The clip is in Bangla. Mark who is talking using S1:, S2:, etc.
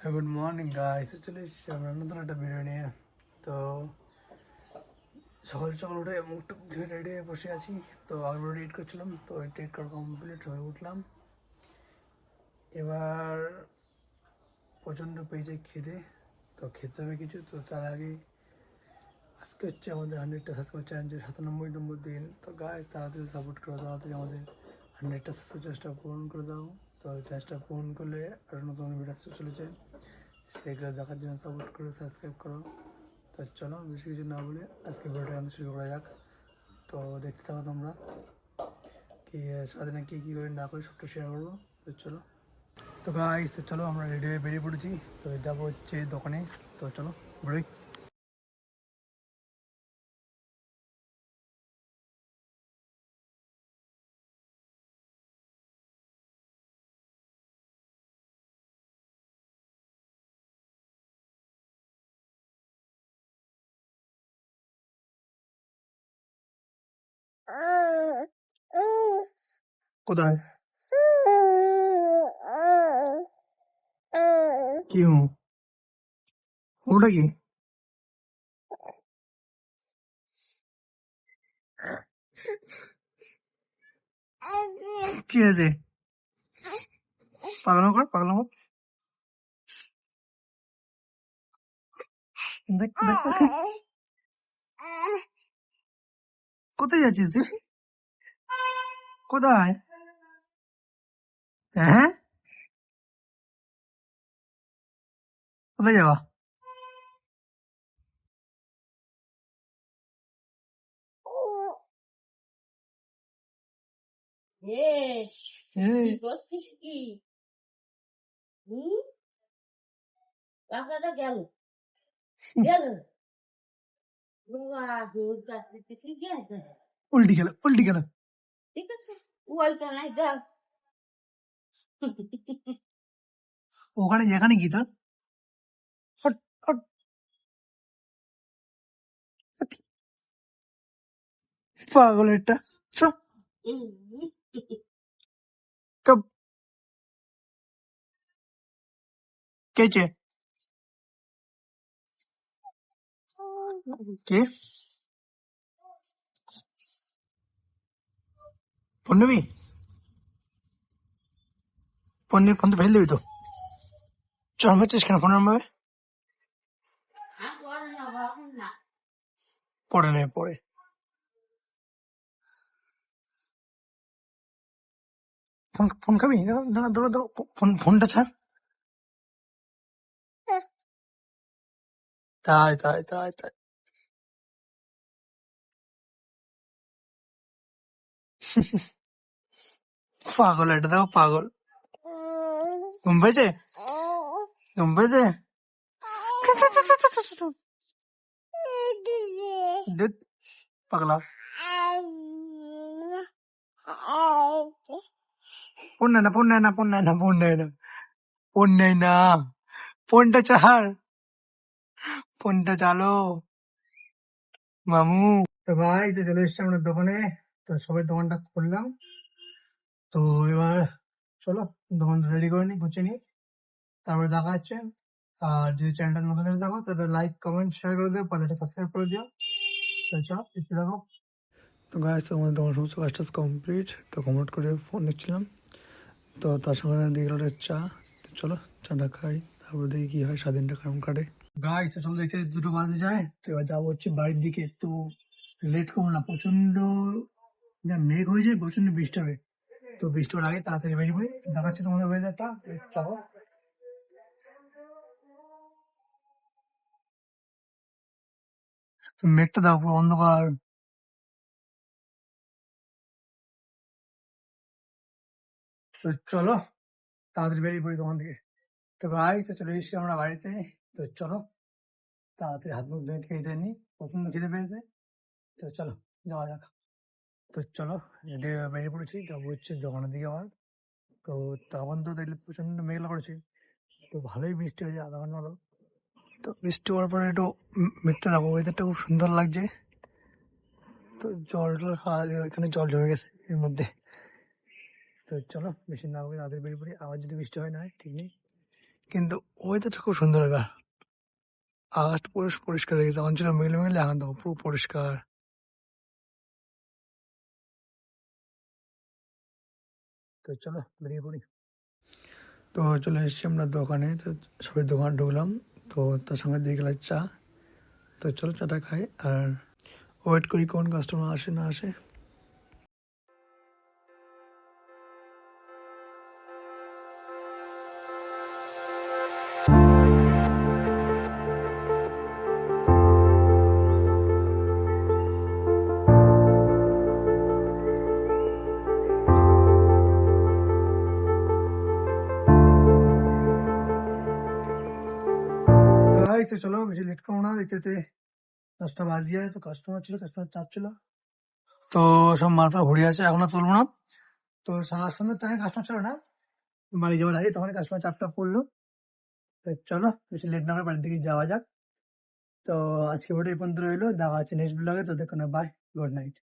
S1: গুড মর্নিং গাইস, চলে এসেছি আমরা নতুন একটা ভিডিও নিয়ে। তো সকাল সকাল উঠে মুখ টুক ধুয়ে রেডি হয়ে বসে আছি। তো আমরা এডিট করছিলাম, তো এডিট করা কমপ্লিট হয়ে উঠলাম। এবার প্রচণ্ড পেয়েছে খিদে, তো খেতে হবে কিছু। তো তার আগে আজকে হচ্ছে আমাদের 100টা সাবস্ক্রাইব চ্যালেঞ্জের 97 নম্বর দিন। তো গাইস তাড়াতাড়ি সাপোর্ট করো, তাড়াতাড়ি আমাদের 100টা সাবস্ক্রাইব চ্যালেঞ্জটা পূরণ করে দাও। তো চ্যালেঞ্জটা পূরণ করলে আরও নতুন ভিডিও আসতে চলেছে, সেগুলো দেখার জন্য সাপোর্ট করো, সাবস্ক্রাইব করো। তো চলো বেশি কিছু না বলে আজকে ভিডিওটা আনতে শুরু করা যাক। তো দেখতে থাকো তোমরা কি সারাদিনে কী কী করে না করে সবটা শেয়ার করবো। তো চলো, তো গাইস তো চলো আমরা রেডি হয়ে বেরিয়ে পড়েছি। তো যাবো হচ্ছে দোকানে। তো চলো বেরোই। কোথায় কি ওটা কি কি আছে? পাগলাম কর, পাগলাম কর। দেখ দেখ দেখ। কোথায় যাচ্ছিস তুই? কোথায়? হ্যাঁ, কোথায় যাওয়া?
S2: কি করছিস কি? হুম? টাকাটা গেল গেল বাবা, তোর কাছে থেকে গেছে।
S1: উল্টি গেল, উল্টি গেল।
S2: ঠিক আছে, ওইটা নাই যাও।
S1: ওখানে যেখানে কি তোর? Hot hot hot. পাগল একটা। সব সব কেছে কে ফোন নিবি? ফোন নিয়ে ফোন তো ফেলে দিবি তো। চল মারছিস কেন ফোন নাম্বার?
S2: আর করে না বাবা, না।
S1: পড়ে নেই পড়ে। ফোন ফোন খাবি? দাঁড়া দাঁড়া দাঁড়া দাঁড়া, ফোন ফোনটা ছাড়। তাই তাই তাই তাই। পাগল এটা, দেখো পাগল। ঘুম পেয়েছে, ঘুম পেয়েছে। ধুৎ, পাগলা। ফোন নেয় না, ফোন নেয় না, ফোন নেয় না, ফোন নেয় না, ফোন নেয় না। ফোনটা ছাড়, ফোনটা চালো মামু। তো ভাই তো চলে এসছি আমরা দোকানে। তো সবাই দোকানটা খুললাম। তো এবার চলো দোকানটা রেডি করে নিই, গুছিয়ে নিই, তারপরে দেখা হচ্ছে। আর যদি চ্যানেলটা নতুন হয়ে থাকো তাহলে লাইক কমেন্ট শেয়ার করে দিও, পারলে সাবস্ক্রাইব করে দিও। তো চলো দেখতে থাকো। তো গাইস তো আমাদের দোকান সমস্ত কাজ টাজ কমপ্লিট। তো কমপ্লিট করে ফোন দেখছিলাম। তো তার সঙ্গে দিয়ে গেল চা। তো চলো চাটা খাই, তারপরে দেখি কি হয়, স্বাধীনটা কেমন কাটে। গাইস তো চলো দেখতে 2টো বাজে যায়। তো এবার যাবো হচ্ছে বাড়ির দিকে। তো লেট করবো না, প্রচন্ড যা মেঘ হয়ে যায়, প্রচন্ড বৃষ্টি হবে। তো বৃষ্টি হওয়ার আগে তাড়াতাড়ি বেরিয়ে পড়ি। দেখাচ্ছি তোমাদের ওয়েদারটা, দেখো। তো মেঘটা দাও পুরো অন্ধকার। তো চলো তাড়াতাড়ি বেরিয়ে পড়ি দোকান থেকে। তো ভাই তো চলে এসেছি আমরা বাড়িতে। তো চলো তাড়াতাড়ি হাত মুখ ধুয়ে খেয়ে দিয়ে নিই, প্রচন্ড খিদে পেয়েছে। তো চলো যাওয়া যাক। তো চলো রেডি হয়ে বেরিয়ে পড়েছি, যাবো হচ্ছে দোকানের দিকে আবার। তো তখন তো দেখলে প্রচন্ড মেঘলা করেছে। তো ভালোই বৃষ্টি হয়েছে আধা ঘন্টা হলো। তো বৃষ্টি হওয়ার পরে একটু মেঘটা দেখো, ওয়েদারটা খুব সুন্দর লাগছে। তো জল টল খাওয়া, এখানে জল জমে গেছে এর মধ্যে। তো চলো বেশি না করে তাড়াতাড়ি বেরিয়ে পড়ি, আবার যদি বৃষ্টি হয় না হয় ঠিক নেই। কিন্তু ওয়েদারটা খুব সুন্দর এবার। আকাশটা পুরো পরিষ্কার হয়ে গেছে, তখন ছিল মেঘলে মেঘলে, এখন তো পুরো পরিষ্কার। তো চলো বেরিয়ে পড়ি। তো চলে এসেছি আমরা দোকানে, তো সবাই দোকান ঢুকলাম। তো তার সঙ্গে দিয়ে গেলাম চা। তো চলো চাটা খাই আর ওয়েট করি কোন কাস্টমার আসে না আসে। গাইস তো চলো বেশি লেট করো না, দেখতে দেখতে 10টা বাজিয়ে তো কাস্টমার ছিল, কাস্টমার চাপ ছিল। তো সব মালটা ঘুরে আছে, এখনো তুলবো না। তো সারা সন্ধ্যার টাইমে কাস্টমার ছিল না, বাড়ি যাওয়ার আগে তখন কাস্টমার চাপটা পড়লো। তো চলো বেশি লেট না করে বাড়ির দিকে যাওয়া যাক। তো আজকে ভিডিও এই পর্যন্ত রইলো, দেখা হচ্ছে নেক্সট ব্লগে। তো দেখুন, বাই, গুড নাইট।